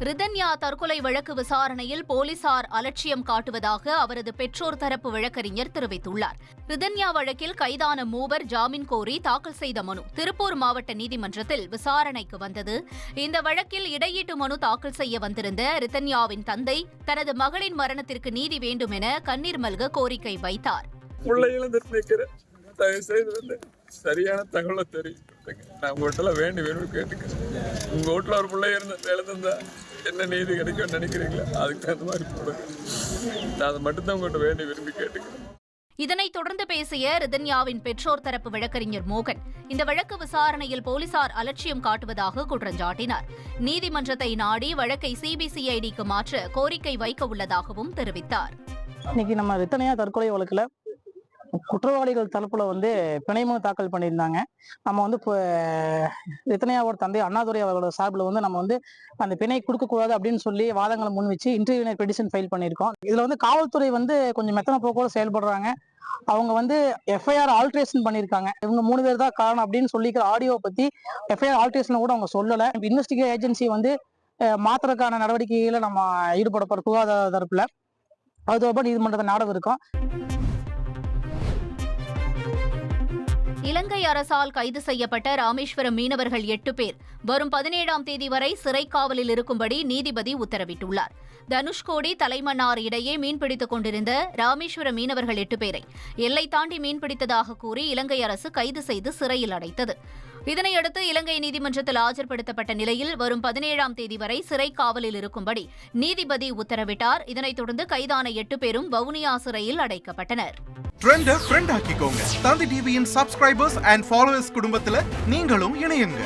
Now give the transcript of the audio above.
ரிதன்யா தற்கொலை வழக்கு விசாரணையில் போலீசார் அலட்சியம் காட்டுவதாக அவரது பெற்றோர் தரப்பு வழக்கறிஞர் தெரிவித்துள்ளார். ரிதன்யா வழக்கில் கைதான மூவர் ஜாமீன் கோரி தாக்கல் செய்த மனு திருப்பூர் மாவட்ட நீதிமன்றத்தில் விசாரணைக்கு வந்தது. இந்த வழக்கில் இடையீட்டு மனு தாக்கல் செய்ய வந்திருந்த ரிதன்யாவின் தந்தை தனது மகளின் மரணத்திற்கு நீதி வேண்டும் என கண்ணீர் மல்க கோரிக்கை வைத்தார். சரியான தகவலை தெரிவிக்கிறேன். நான் உங்கள்கிட்ட வேண்டி வேணும் கேட்டுக்கிறேன். உங்க வீட்டில் ஒரு பிள்ளை எழுந்திருந்தா என்ன நீதி கிடைக்கும்னு நினைக்கிறீங்களா? அதுக்கு தகுந்த மாதிரி போடுங்க. நான் அதை மட்டும்தான் உங்கள்கிட்ட வேண்டி விரும்பி கேட்டுக்கிறேன். இதனைத் தொடர்ந்து பேசிய ரிதன்யாவின் பெற்றோர் தரப்பு வழக்கறிஞர் மோகன் இந்த வழக்கு விசாரணையில் போலீசார் அலட்சியம் காட்டுவதாக குற்றஞ்சாட்டினார். நீதிமன்றத்தை நாடி வழக்கை சிபிசிஐடிக்கு மாற்ற கோரிக்கை வைக்க உள்ளதாகவும் தெரிவித்தார். இன்னைக்கு நம்ம ரிதன்யா தற்கொலை வழக்குல குற்றவாளிகள் தரப்புல பிணை மனு தாக்கல் பண்ணியிருந்தாங்க. நம்ம ரிதன்யாவோட தந்தை அண்ணாதுரை அவர்களோட சார்பில் நம்ம அந்த பிணை கொடுக்கக்கூடாது அப்படின்னு சொல்லி வாதங்களை முன் வச்சு இன்டர்வியூனர் பெட்டிஷன் ஃபைல் பண்ணியிருக்கோம். இதுல காவல்துறை கொஞ்சம் மெத்தன போக்கோட செயல்படுறாங்க. அவங்க எஃப்ஐஆர் ஆல்ட்ரேஷன் பண்ணியிருக்காங்க. இவங்க 3 பேர் தான் காரணம் அப்படின்னு சொல்லிக்கிற ஆடியோ பத்தி எஃப்ஐஆர் ஆல்ட்ரேஷன் கூட அவங்க சொல்லலை. இன்வெஸ்டிகேஷன் ஏஜென்சி மாத்துறதுக்கான நடவடிக்கைகளை நம்ம ஈடுபட போற சுகாதார தரப்புல அது தொடர்பாக நீதிமன்றத்தை நாடகம் இருக்கும். இலங்கை அரசால் கைது செய்யப்பட்ட ராமேஸ்வரம் மீனவர்கள் 8 பேர் வரும் 17ஆம் தேதி வரை சிறை காவலில் இருக்கும்படி நீதிபதி உத்தரவிட்டுள்ளார். தனுஷ்கோடி தலைமன்னார் இடையே மீன்பிடித்துக் கொண்டிருந்த ராமேஸ்வரம் மீனவர்கள் 8 பேரை எல்லை தாண்டி மீன்பிடித்ததாக கூறி இலங்கை அரசு கைது செய்து சிறையில் அடைத்தது. இதனையடுத்து இலங்கை நீதிமன்றத்தில் ஆஜர்படுத்தப்பட்ட நிலையில் வரும் 17ஆம் தேதி வரை சிறை காவலில் இருக்கும்படி நீதிபதி உத்தரவிட்டார். இதனைத் தொடர்ந்து கைதான 8 பேரும் வவுனியா சிறையில் அடைக்கப்பட்டனர். ஃப்ரெண்ட் ஆக்கிக்கோங்க. தந்தி டிவியின் சப்ஸ்கிரைபர்ஸ் அண்ட் ஃபாலோவர்ஸ் குடும்பத்துல நீங்களும் இணையுங்க.